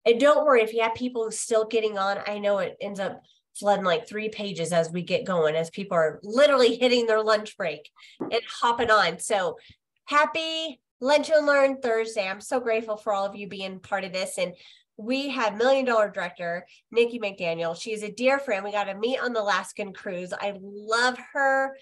And don't worry if you have people still getting on. I know it ends up flooding like 3 pages as we get going, as people are literally hitting their lunch break and hopping on. So happy Lunch and Learn Thursday. I'm so grateful for all of you being part of this. And we have $1 Million Director, Nikki McDaniel. She is a dear friend. We got to meet on the Alaskan cruise. I love her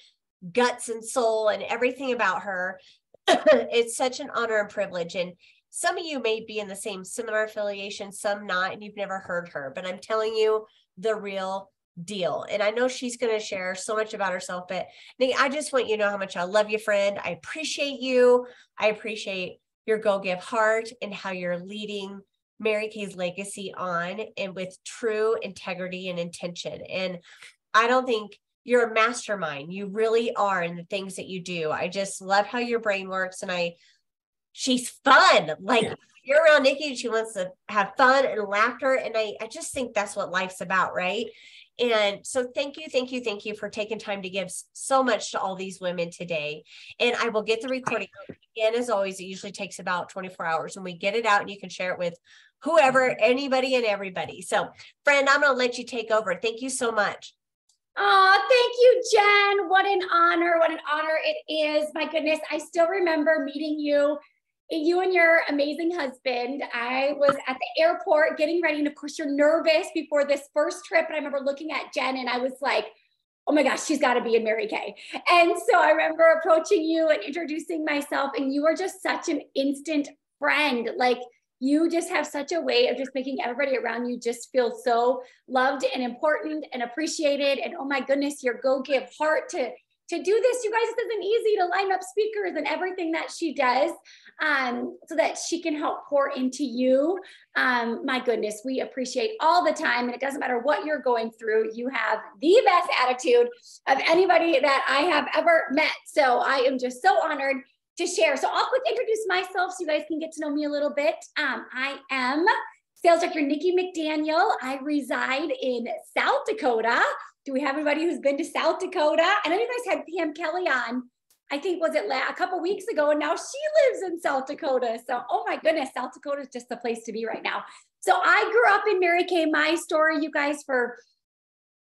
guts and soul and everything about her. It's such an honor and privilege. And some of you may be in the same similar affiliation, some not, and you've never heard her, but I'm telling you the real deal. And I know she's going to share so much about herself, but Nikki, I just want you to know how much I love you, friend. I appreciate you. I appreciate your Go Give heart and how you're leading Mary Kay's legacy on, and with true integrity and intention. And I don't think you're a mastermind. You really are in the things that you do. I just love how your brain works. And she's fun. Like, you're around Nikki, she wants to have fun and laughter. And I just think that's what life's about, right? And so thank you for taking time to give so much to all these women today. And I will get the recording out again. As always, it usually takes about 24 hours and we get it out and you can share it with whoever, anybody and everybody. So friend, I'm going to let you take over. Thank you so much. Oh, thank you, Jen. What an honor. What an honor it is. My goodness. I still remember meeting you and your amazing husband. I was at the airport getting ready. And of course, you're nervous before this first trip. And I remember looking at Jen and I was like, oh my gosh, she's got to be in Mary Kay. And so I remember approaching you and introducing myself. And you are just such an instant friend. Like, you just have such a way of just making everybody around you just feel so loved and important and appreciated. And oh my goodness, your Go Give heart to do this. You guys, it isn't easy to line up speakers and everything that she does so that she can help pour into you. My goodness, we appreciate all the time. And it doesn't matter what you're going through. You have the best attitude of anybody that I have ever met. So I am just so honored to share. So I'll quick introduce myself so you guys can get to know me a little bit. I am Sales Director Nikki McDaniel. I reside in South Dakota. Do we have anybody who's been to South Dakota? And then you guys had Pam Kelly on, I think, was it a couple weeks ago, and now she lives in South Dakota. So, oh my goodness, South Dakota is just the place to be right now. So I grew up in Mary Kay. My story, you guys, for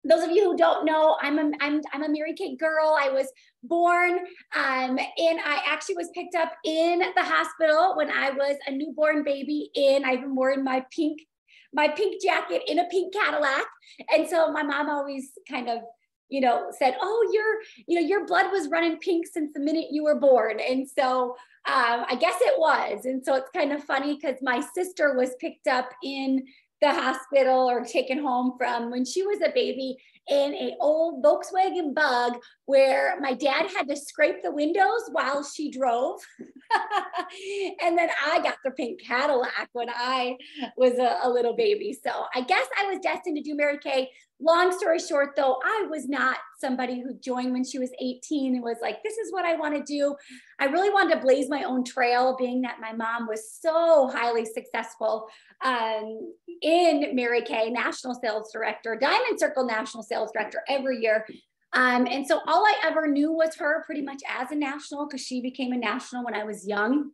those of you who don't know, I'm a Mary Kay girl. I was born and I actually was picked up in the hospital when I was a newborn baby. I even wore my pink jacket in a pink Cadillac. And so my mom always kind of, said, oh, your blood was running pink since the minute you were born. And so I guess it was. And so it's kind of funny because my sister was picked up in the hospital or taken home from when she was a baby in an old Volkswagen Bug where my dad had to scrape the windows while she drove. And then I got the pink Cadillac when I was a little baby. So I guess I was destined to do Mary Kay. Long story short, though, I was not somebody who joined when she was 18 and was like, this is what I want to do. I really wanted to blaze my own trail, being that my mom was so highly successful in Mary Kay, National Sales Director, Diamond Circle National Sales Director every year. And so all I ever knew was her pretty much as a national, because she became a national when I was young.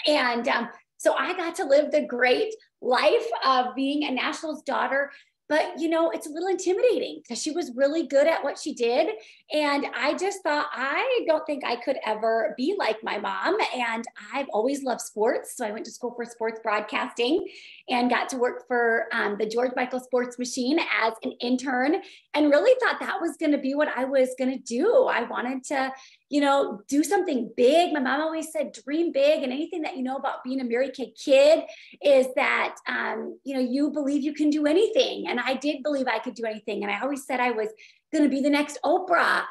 And so I got to live the great life of being a national's daughter. But, it's a little intimidating because she was really good at what she did. And I just thought, I don't think I could ever be like my mom. And I've always loved sports. So I went to school for sports broadcasting and got to work for the George Michael Sports Machine as an intern, and really thought that was going to be what I was going to do. I wanted to, do something big. My mom always said, dream big. And anything that you know about being a Mary Kay kid is that, you believe you can do anything. And I did believe I could do anything. And I always said I was going to be the next Oprah.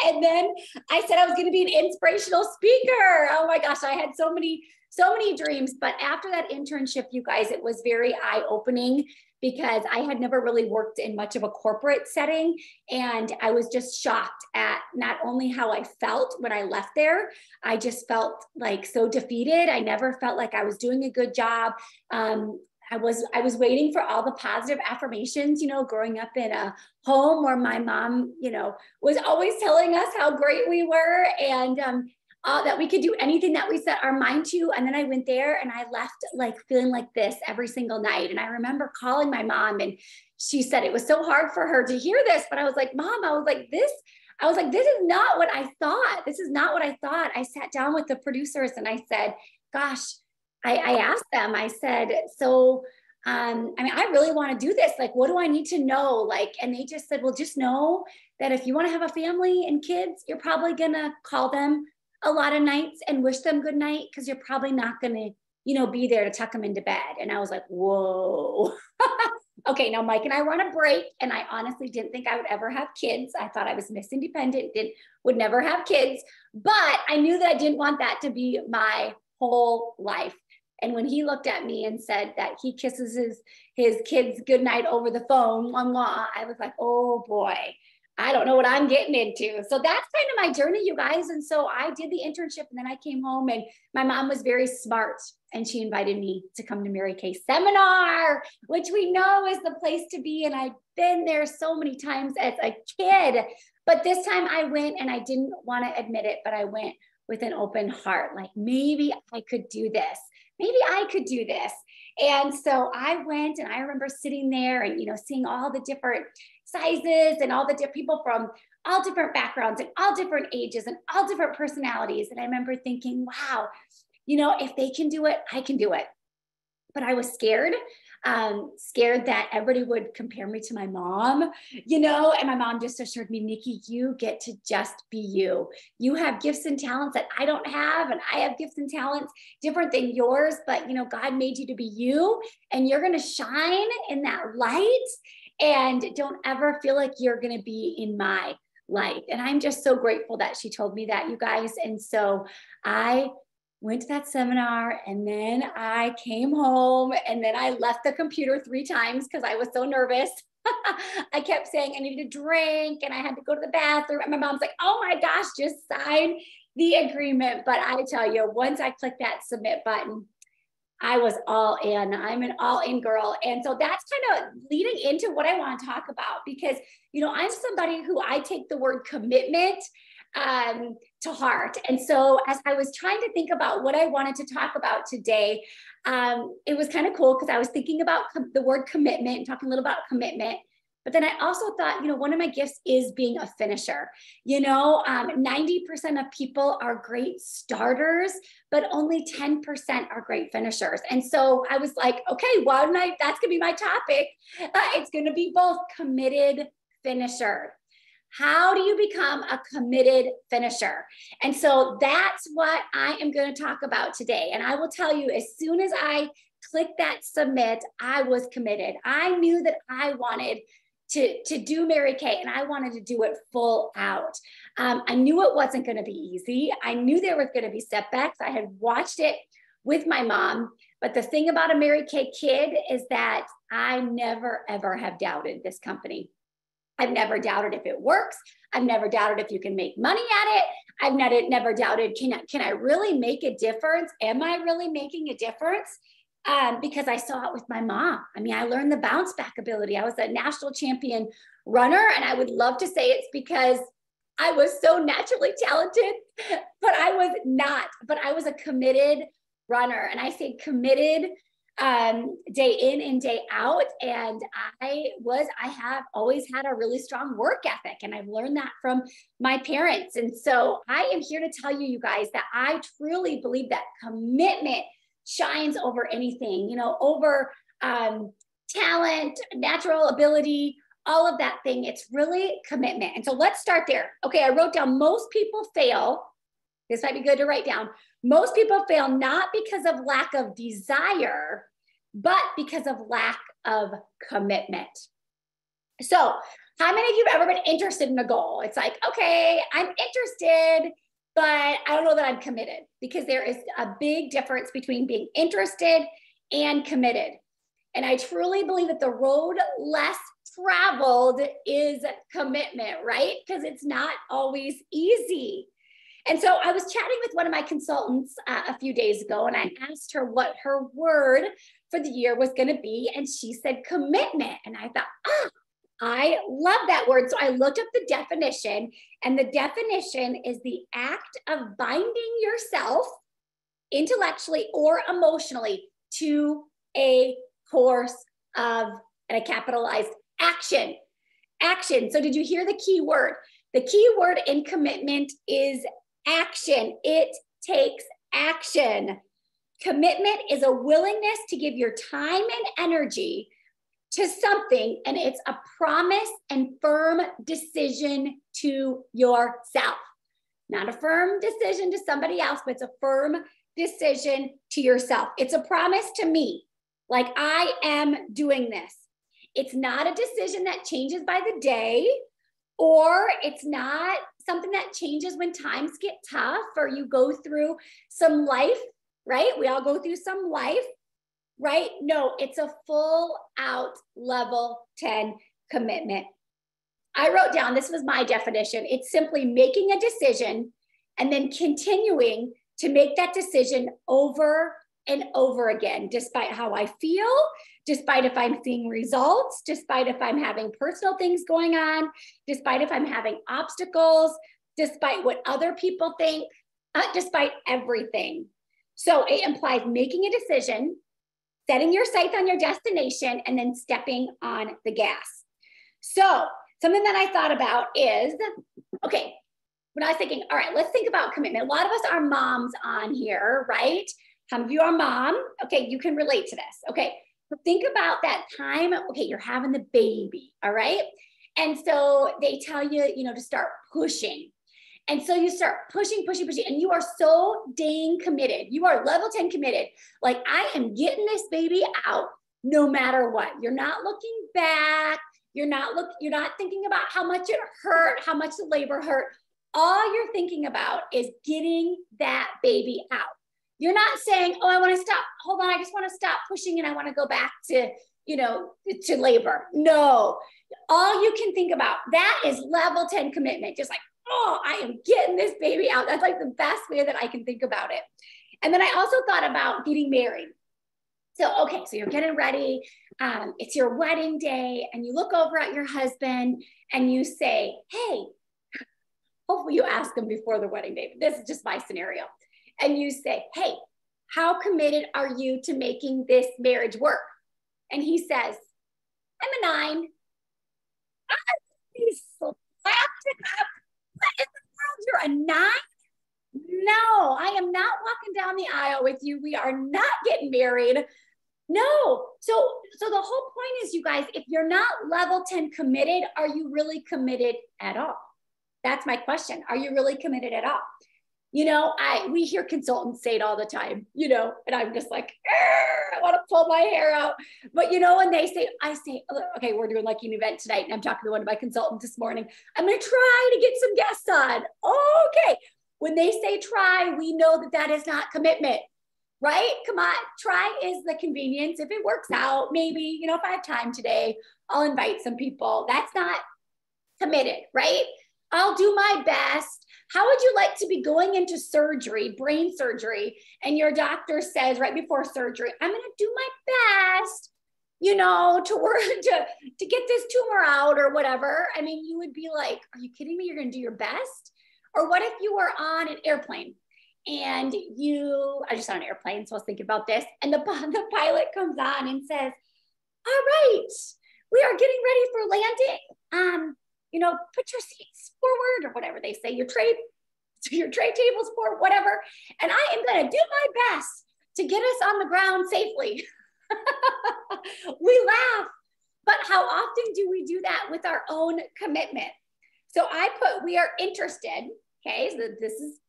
And then I said I was going to be an inspirational speaker. Oh my gosh, I had so many dreams. But after that internship, you guys, it was very eye-opening because I had never really worked in much of a corporate setting. And I was just shocked at not only how I felt when I left there, I just felt like so defeated. I never felt like I was doing a good job. I was waiting for all the positive affirmations, growing up in a home where my mom, was always telling us how great we were. And that we could do anything that we set our mind to. And then I went there and I left like feeling like this every single night. And I remember calling my mom, and she said it was so hard for her to hear this, but I was like, Mom, this is not what I thought. This is not what I thought. I sat down with the producers and I said, gosh, I asked them, I said, so, I mean, I really want to do this. Like, what do I need to know? Like, and they just said, well, just know that if you want to have a family and kids, you're probably going to call them a lot of nights and wish them good night, because you're probably not going to, be there to tuck them into bed. And I was like, whoa. Okay, now Mike and I were on a break, and I honestly didn't think I would ever have kids. I thought I was Miss Independent, would never have kids, but I knew that I didn't want that to be my whole life. And when he looked at me and said that he kisses his kids goodnight over the phone, I was like, oh boy, I don't know what I'm getting into. So that's kind of my journey, you guys. And so I did the internship, and then I came home, and my mom was very smart, and she invited me to come to Mary Kay seminar, which we know is the place to be. And I've been there so many times as a kid, but this time I went, and I didn't want to admit it, but I went with an open heart. Like, maybe I could do this. Maybe I could do this. And so I went, and I remember sitting there and, seeing all the different sizes and all the different people from all different backgrounds and all different ages and all different personalities. And I remember thinking, wow, if they can do it, I can do it. But I was scared that everybody would compare me to my mom, and my mom just assured me, Nikki, you get to just be you. You have gifts and talents that I don't have, and I have gifts and talents different than yours, but God made you to be you, and you're going to shine in that light, and don't ever feel like you're going to be in my light. And I'm just so grateful that she told me that, you guys. And so I went to that seminar, and then I came home, and then I left the computer 3 times because I was so nervous. I kept saying I needed a drink, and I had to go to the bathroom. And my mom's like, oh my gosh, just sign the agreement. But I tell you, once I clicked that submit button, I was all in. I'm an all in girl. And so that's kind of leading into what I want to talk about, because, I'm somebody who I take the word commitment to heart. And so as I was trying to think about what I wanted to talk about today, it was kind of cool because I was thinking about the word commitment and talking a little about commitment. But then I also thought, one of my gifts is being a finisher. 90% of people are great starters, but only 10% are great finishers. And so I was like, okay, that's going to be my topic. It's going to be both committed finisher. How do you become a committed finisher? And so that's what I am going to talk about today. And I will tell you, as soon as I clicked that submit, I was committed. I knew that I wanted to do Mary Kay, and I wanted to do it full out. I knew it wasn't going to be easy. I knew there was going to be setbacks. I had watched it with my mom. But the thing about a Mary Kay kid is that I never, ever have doubted this company. I've never doubted if it works. I've never doubted if you can make money at it. I've never doubted, can I really make a difference? Am I really making a difference? Because I saw it with my mom. I mean, I learned the bounce back ability. I was a national champion runner, and I would love to say it's because I was so naturally talented, but I was not. But I was a committed runner, and I say committed day in and day out. And I have always had a really strong work ethic, and I've learned that from my parents. And so I am here to tell you, you guys, that I truly believe that commitment shines over anything, over talent, natural ability, all of that thing. It's really commitment. And so let's start there. Okay, I wrote down most people fail. This might be good to write down. Most people fail not because of lack of desire, but because of lack of commitment. So how many of you have ever been interested in a goal? It's like, okay, I'm interested, but I don't know that I'm committed, because there is a big difference between being interested and committed. And I truly believe that the road less traveled is commitment, right? Because it's not always easy. And so I was chatting with one of my consultants a few days ago, and I asked her what her word for the year was going to be. And she said commitment. And I thought, I love that word. So I looked up the definition, and the definition is the act of binding yourself intellectually or emotionally to a course of, and I capitalized, action. Action. So did you hear the key word? The key word in commitment is action. It takes action. Commitment is a willingness to give your time and energy to something, and it's a promise and firm decision to yourself. Not a firm decision to somebody else, but it's a firm decision to yourself. It's a promise to me, like I am doing this. It's not a decision that changes by the day, or it's not something that changes when times get tough or you go through some life, right? We all go through some life, right? No, it's a full out level 10 commitment. I wrote down, this was my definition. It's simply making a decision and then continuing to make that decision over and over again, despite how I feel, despite if I'm seeing results, despite if I'm having personal things going on, despite if I'm having obstacles, despite what other people think, despite everything. So it implies making a decision, setting your sights on your destination, and then stepping on the gas. So something that I thought about is, okay, when I was thinking, all right, let's think about commitment. A lot of us are moms on here, right? Some of you are mom. Okay, you can relate to this. Okay, so think about that time. Okay, you're having the baby, all right? And so they tell you, to start pushing. And so you start pushing, and you are so dang committed. You are level 10 committed. Like, I am getting this baby out no matter what. You're not looking back. You're not thinking about how much it hurt, how much the labor hurt. All you're thinking about is getting that baby out. You're not saying, oh, I want to stop. Hold on. I just want to stop pushing and I want to go back to, to labor. No, all you can think about, that is level 10 commitment. Just like, oh, I am getting this baby out. That's like the best way that I can think about it. And then I also thought about getting married. So, okay, so you're getting ready. It's your wedding day, and you look over at your husband and you say, hey, hopefully you ask him before the wedding day, but this is just my scenario. And you say, hey, how committed are you to making this marriage work? And he says, I'm a 9. He's so slapped it up. What in the world? You're a 9? No, I am not walking down the aisle with you. We are not getting married. No. So the whole point is, you guys, if you're not level 10 committed, are you really committed at all? That's my question. Are you really committed at all? We hear consultants say it all the time, and I'm just like, I want to pull my hair out. But when they say, I say, okay, we're doing like an event tonight, and I'm talking to one of my consultants this morning. I'm going to try to get some guests on. Okay. When they say try, we know that is not commitment, right? Come on. Try is the convenience. If it works out, maybe, if I have time today, I'll invite some people. That's not committed, right? I'll do my best. How would you like to be going into surgery, brain surgery, and your doctor says right before surgery, I'm going to do my best, to work, to get this tumor out or whatever? I mean, you would be like, are you kidding me? You're going to do your best? Or what if you were on an airplane and I just on an airplane, so I was thinking about this, and the pilot comes on and says, all right, we are getting ready for landing. Put your seats forward, or whatever they say, your tray tables forward, whatever. And I am going to do my best to get us on the ground safely. We laugh, but how often do we do that with our own commitment? So I put, we are interested. Okay. So this is,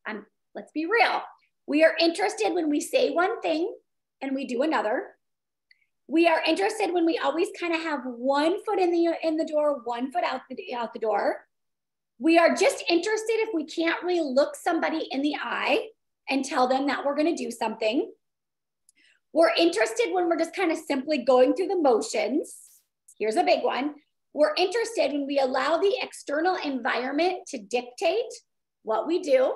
let's be real. We are interested when we say one thing and we do another. We are interested when we always kind of have one foot in the door, one foot out the door. We are just interested if we can't really look somebody in the eye and tell them that we're going to do something. We're interested when we're just kind of simply going through the motions. Here's a big one. We're interested when we allow the external environment to dictate what we do,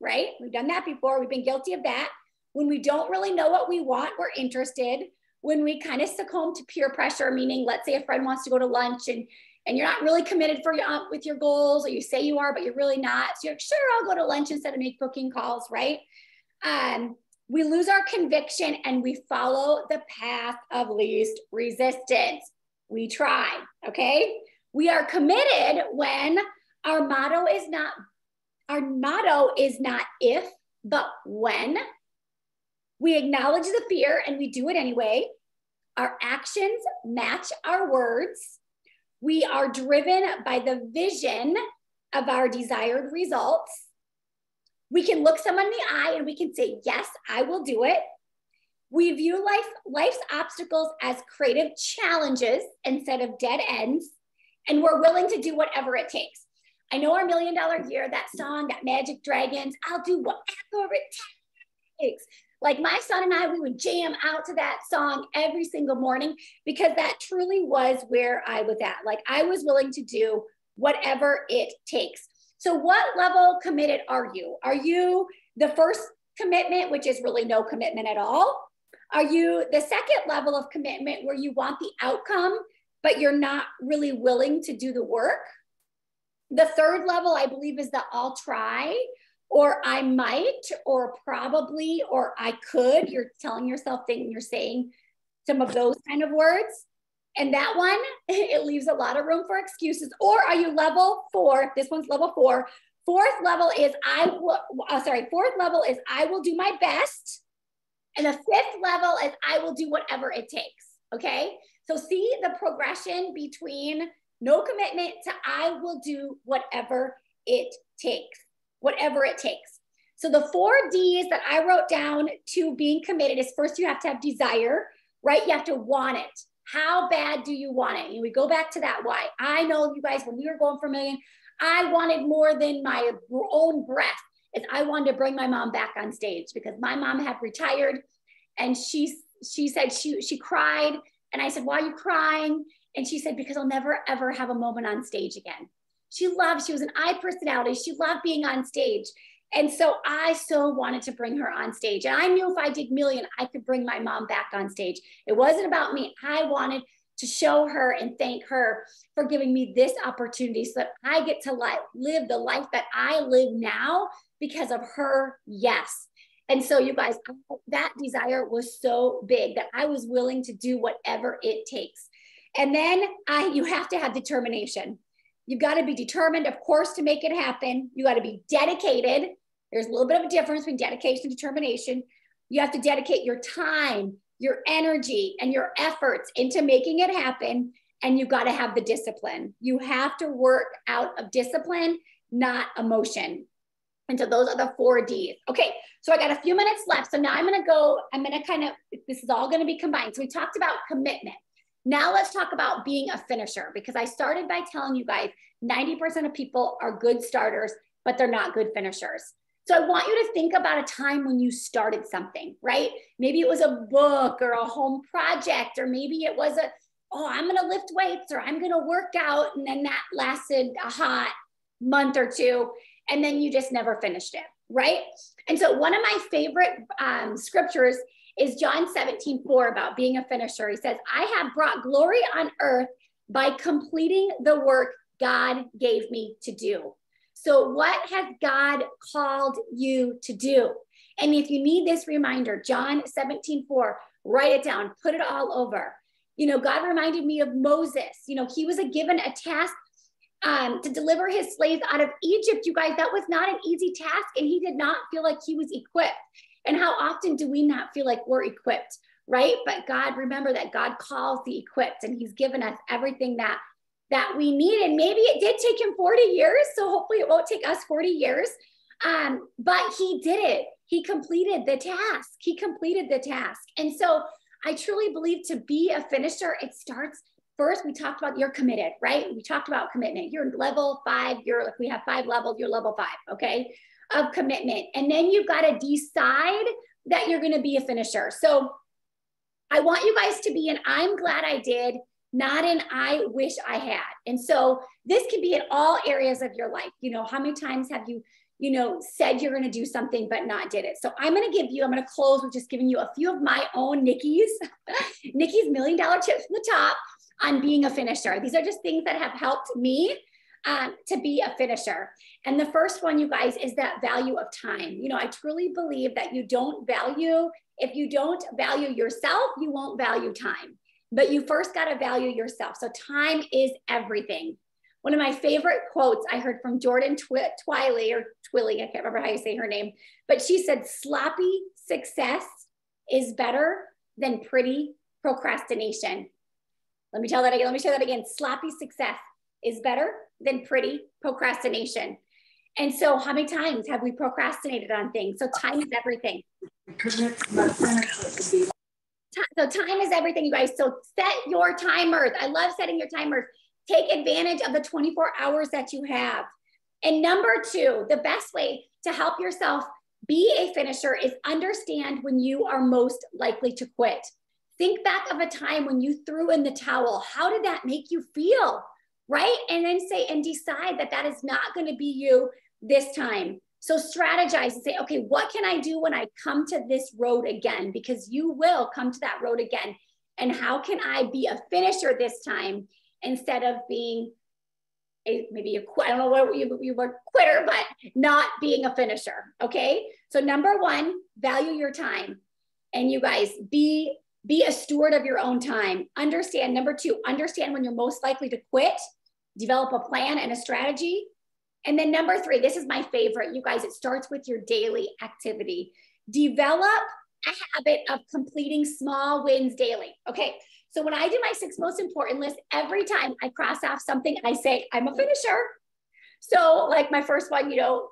right? We've done that before. We've been guilty of that. When we don't really know what we want, we're interested. When we kind of succumb to peer pressure, meaning let's say a friend wants to go to lunch and and you're not really committed with your goals, or you say you are, but you're really not. So you're like, sure, I'll go to lunch instead of make booking calls, right? We lose our conviction and we follow the path of least resistance. We try, okay? We are committed when our motto is not if, but when. We acknowledge the fear and we do it anyway. Our actions match our words. We are driven by the vision of our desired results. We can look someone in the eye and we can say, yes, I will do it. We view life's obstacles as creative challenges instead of dead ends. And we're willing to do whatever it takes. I know our $1 Million Year, that song, that Magic Dragons, I'll do whatever it takes. Like my son and I, we would jam out to that song every single morning because that truly was where I was at. Like I was willing to do whatever it takes. So what level committed are you? Are you the first commitment, which is really no commitment at all? Are you the second level of commitment where you want the outcome, but you're not really willing to do the work? The third level, I believe, is the I'll try, or I might, or probably, or I could. You're telling yourself things, you're saying some of those kind of words. And that one, it leaves a lot of room for excuses. Or are you level 4? This one's level 4. Fourth level is I will do my best. And the fifth level is I will do whatever it takes. Okay. So see the progression between no commitment to I will do whatever it takes, whatever it takes. So the 4 D's that I wrote down to being committed is, first, you have to have desire, right? You have to want it. How bad do you want it? And we go back to that why. I know you guys, when we were going for $1 million, I wanted more than my own breath. Is I wanted to bring my mom back on stage because my mom had retired, and she said she cried, and I said, why are you crying? And she said, because I'll never ever have a moment on stage again. She was an I personality. She loved being on stage. And so I so wanted to bring her on stage. And I knew if I did $1 million, I could bring my mom back on stage. It wasn't about me. I wanted to show her and thank her for giving me this opportunity so that I get to live the life that I live now because of her yes. And so you guys, that desire was so big that I was willing to do whatever it takes. And then you have to have determination. You've got to be determined, of course, to make it happen. You got to be dedicated. There's a little bit of a difference between dedication and determination. You have to dedicate your time, your energy, and your efforts into making it happen. And you've got to have the discipline. You have to work out of discipline, not emotion. And so those are the 4 Ds. Okay, so I got a few minutes left. So now this is all going to be combined. So we talked about commitment. Now let's talk about being a finisher, because I started by telling you guys 90% of people are good starters, but they're not good finishers. So I want you to think about a time when you started something, right? Maybe it was a book or a home project, or maybe it was I'm going to lift weights, or I'm going to work out. And then that lasted a hot month or 2. And then you just never finished it, right? And so one of my favorite scriptures is John 17:4 about being a finisher. He says, I have brought glory on earth by completing the work God gave me to do. So what has God called you to do? And if you need this reminder, John 17:4, write it down, put it all over. God reminded me of Moses. He was given a task to deliver his slaves out of Egypt. You guys, that was not an easy task, and he did not feel like he was equipped. And how often do we not feel like we're equipped, right? But God, remember that God calls the equipped, and he's given us everything that we need. And maybe it did take him 40 years. So hopefully it won't take us 40 years. But he did it. He completed the task. And so I truly believe to be a finisher, it starts first. We talked about you're committed, right? We talked about commitment. You're level 5. We have 5 levels. You're level 5, okay, of commitment. And then you've got to decide that you're going to be a finisher. So I want you guys to be in I'm glad I did, not in I wish I had. And so this can be in all areas of your life. How many times have you, said you're going to do something but not did it? So I'm going to close with just giving you a few of my own Nikki's $1 million tips from the top. on being a finisher. These are just things that have helped me to be a finisher. And the first one, you guys, is that value of time. You know, I truly believe that if you don't value yourself, you won't value time. But you first got to value yourself. So time is everything. One of my favorite quotes I heard from Jordan Twiley, I can't remember how you say her name, but she said, sloppy success is better than pretty procrastination. Let me say that again. Sloppy success is better than pretty procrastination. And so how many times have we procrastinated on things? So time is everything. So time is everything, you guys. So set your timers. I love setting your timers. Take advantage of the 24 hours that you have. And number two, the best way to help yourself be a finisher is understand when you are most likely to quit. Think back of a time when you threw in the towel. How did that make you feel? Right? And then decide that that is not going to be you this time. So strategize and say, okay, what can I do when I come to this road again? Because you will come to that road again. And how can I be a finisher this time instead of being I don't know what you were quitter, but not being a finisher. Okay. So number one, value your time. And you guys, be a steward of your own time. Understand. Number two, understand when you're most likely to quit. Develop a plan and a strategy. And then number three, this is my favorite, you guys, it starts with your daily activity. Develop a habit of completing small wins daily. Okay. So when I do my 6 most important list, every time I cross off something, I say, I'm a finisher. So like my first one,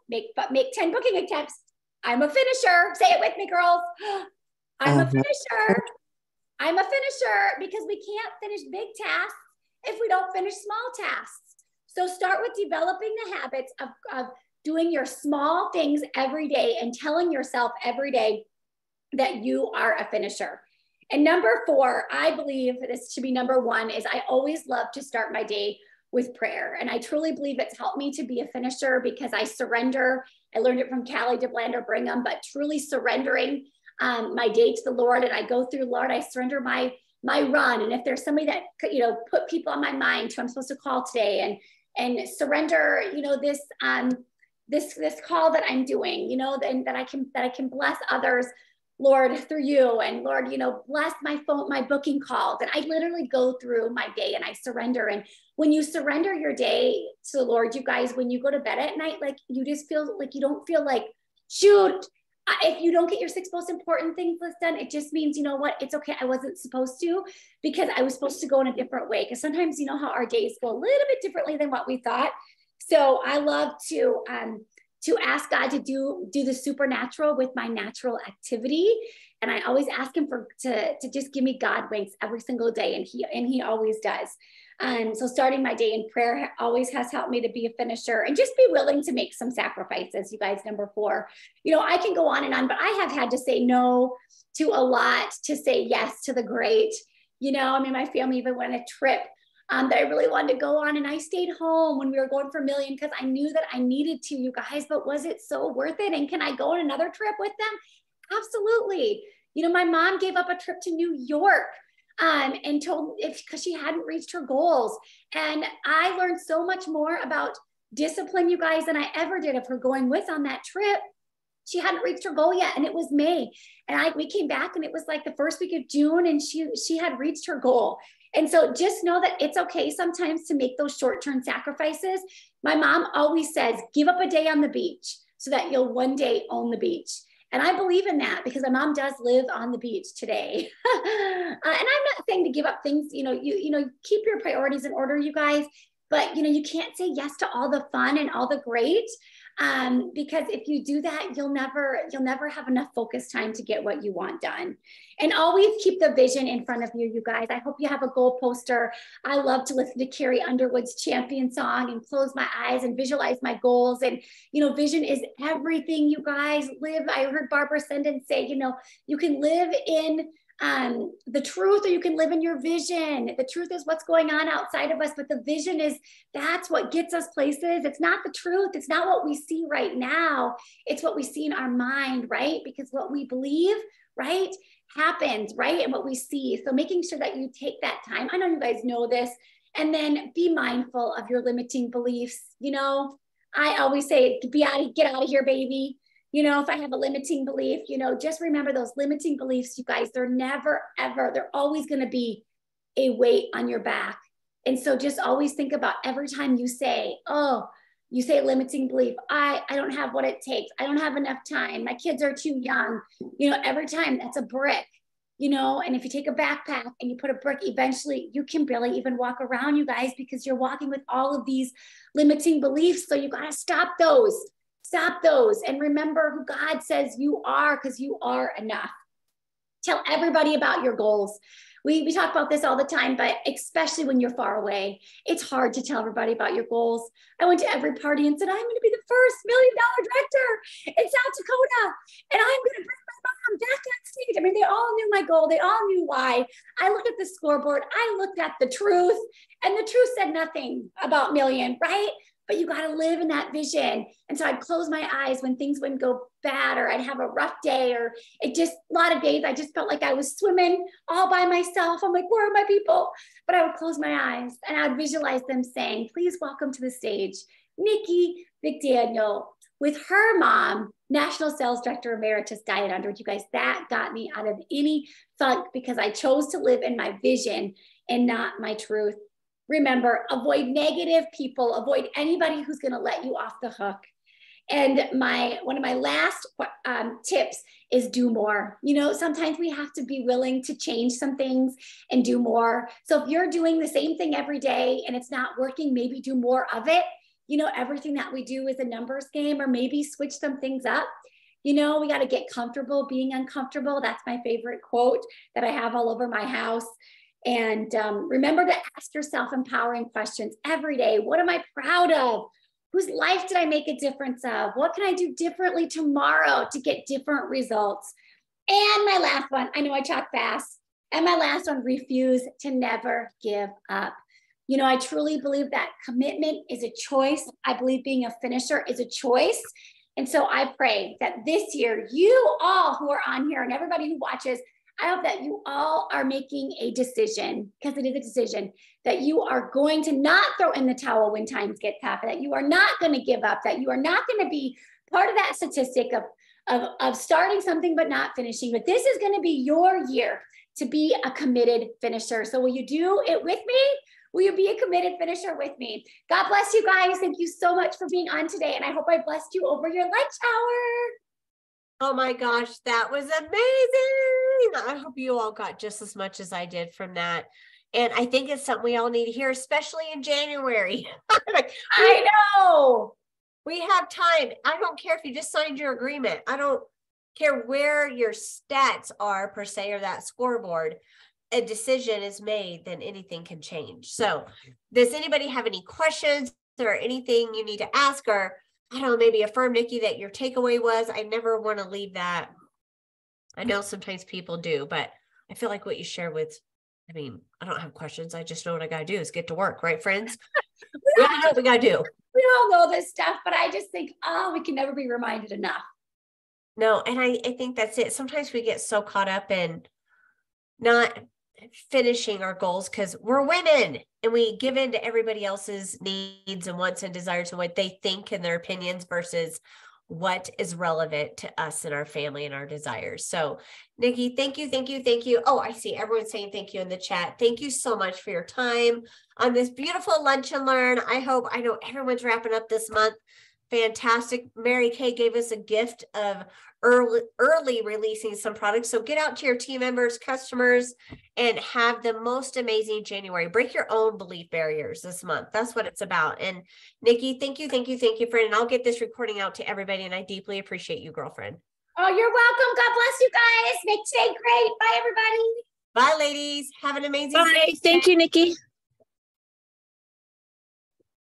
make 10 booking attempts. I'm a finisher. Say it with me, girls. I'm a finisher. I'm a finisher, because we can't finish big tasks if we don't finish small tasks. So start with developing the habits of doing your small things every day and telling yourself every day that you are a finisher. And number four, I believe this should be number one, is I always love to start my day with prayer. And I truly believe it's helped me to be a finisher because I surrender. I learned it from Callie DeBlander Brigham, but truly surrendering my day to the Lord. And I go through, Lord, I surrender my run. And if there's somebody that, put people on my mind who I'm supposed to call today, and surrender, this call that I'm doing, and that I can bless others, Lord, through you. And Lord, bless my booking calls. And I literally go through my day and I surrender. And when you surrender your day to the Lord, you guys, when you go to bed at night, like you just feel like you don't feel like, shoot, if you don't get your 6 most important things list done, it just means, you know what, it's okay. I wasn't supposed to, because I was supposed to go in a different way. Because sometimes, how our days go a little bit differently than what we thought. So I love to ask God to do the supernatural with my natural activity. And I always ask him to just give me God winks every single day. And he always does. So starting my day in prayer always has helped me to be a finisher, and just be willing to make some sacrifices, you guys. Number four, I can go on, but I have had to say no to a lot to say yes to the great. My family even went on a trip that I really wanted to go on, and I stayed home when we were going for Million because I knew that I needed to, you guys. But was it so worth it? And can I go on another trip with them? Absolutely. My mom gave up a trip to New York and because she hadn't reached her goals. And I learned so much more about discipline, you guys, than I ever did of her going with on that trip. She hadn't reached her goal yet, and it was May. And we came back, and it was like the first week of June, and she had reached her goal. And so just know that it's okay sometimes to make those short-term sacrifices. My mom always says, give up a day on the beach so that you'll one day own the beach. And I believe in that because my mom does live on the beach today. And I'm not saying to give up things, keep your priorities in order, you guys, but you can't say yes to all the fun and all the great. Because if you do that, you'll never have enough focus time to get what you want done. And always keep the vision in front of you, you guys. I hope you have a goal poster. I love to listen to Carrie Underwood's Champion song and close my eyes and visualize my goals. And, vision is everything, you guys. I heard Barbara Senden say, you can live in the truth, or you can live in your vision. The truth is what's going on outside of us, but the vision that's what gets us places. It's not the truth. It's not what we see right now. It's what we see in our mind, right? Because what we believe, right, happens, right? And what we see. So making sure that you take that time. I know you guys know this, and then be mindful of your limiting beliefs. You know, I always say, get out of here, baby. You know, if I have a limiting belief, you know, just remember those limiting beliefs, you guys, they're never, ever, they're always going to be a weight on your back. And so just always think about every time you say, oh, you say limiting belief, I don't have what it takes. I don't have enough time. My kids are too young. You know, every time that's a brick, you know, and if you take a backpack and you put a brick, eventually you can barely even walk around, you guys, because you're walking with all of these limiting beliefs. So you got to stop those. Stop those and remember who God says you are, because you are enough. Tell everybody about your goals. We talk about this all the time, but especially when you're far away, it's hard to tell everybody about your goals. I went to every party and said, I'm going to be the first $1 million director in South Dakota, and I'm going to bring my mom back on stage. I mean, they all knew my goal. They all knew why. I looked at the scoreboard. I looked at the truth, and the truth said nothing about million, right? But you got to live in that vision. And so I'd close my eyes when things wouldn't go bad, or I'd have a rough day, or a lot of days I just felt like I was swimming all by myself. I'm like, where are my people? But I would close my eyes and I'd visualize them saying, please welcome to the stage, Nikki McDaniel, with her mom, National Sales Director Emeritus, Diet Under. You guys, that got me out of any funk, because I chose to live in my vision and not my truth. Remember, avoid negative people, avoid anybody who's going to let you off the hook. And one of my last tips is do more. You know, sometimes we have to be willing to change some things and do more. So if you're doing the same thing every day and it's not working, maybe do more of it. You know, everything that we do is a numbers game, or maybe switch some things up. You know, we got to get comfortable being uncomfortable. That's my favorite quote that I have all over my house. And remember to ask yourself empowering questions every day. What am I proud of? Whose life did I make a difference of? What can I do differently tomorrow to get different results? And my last one, I know I talk fast. And my last one, refuse to never give up. You know, I truly believe that commitment is a choice. I believe being a finisher is a choice. And so I pray that this year, you all who are on here and everybody who watches, I hope that you all are making a decision, because it is a decision, that you are going to not throw in the towel when times get tough, that you are not going to give up, that you are not going to be part of that statistic of starting something but not finishing. But this is going to be your year to be a committed finisher. So will you do it with me? Will you be a committed finisher with me? God bless you guys. Thank you so much for being on today. And I hope I blessed you over your lunch hour. Oh my gosh, that was amazing. I hope you all got just as much as I did from that. And I think it's something we all need to hear, especially in January. I know. We have time. I don't care if you just signed your agreement. I don't care where your stats are per se, or that scoreboard. A decision is made, then anything can change. So does anybody have any questions or anything you need to ask, or I don't know, maybe affirm, Nikki, that your takeaway was? I never want to leave that. I know sometimes people do, but I feel like what you share with, I mean, I don't have questions. I just know what I got to do is get to work, right, friends? We all know what we got to do. We all know this stuff, but I just think, we can never be reminded enough. No, and I think that's it. Sometimes we get so caught up in not finishing our goals because we're women and we give in to everybody else's needs and wants and desires and what they think and their opinions versus what is relevant to us and our family and our desires. So Nikki, thank you, thank you, thank you. Oh, I see everyone saying thank you in the chat. Thank you so much for your time on this beautiful lunch and learn. I know everyone's wrapping up this month. Fantastic. Mary Kay gave us a gift of early releasing some products. So get out to your team members, customers, and have the most amazing January. Break your own belief barriers this month. That's what it's about. And Nikki, thank you, friend. And I'll get this recording out to everybody. And I deeply appreciate you, girlfriend. Oh, you're welcome. God bless you guys. Make today great. Bye, everybody. Bye, ladies. Have an amazing day. Thank you, Nikki.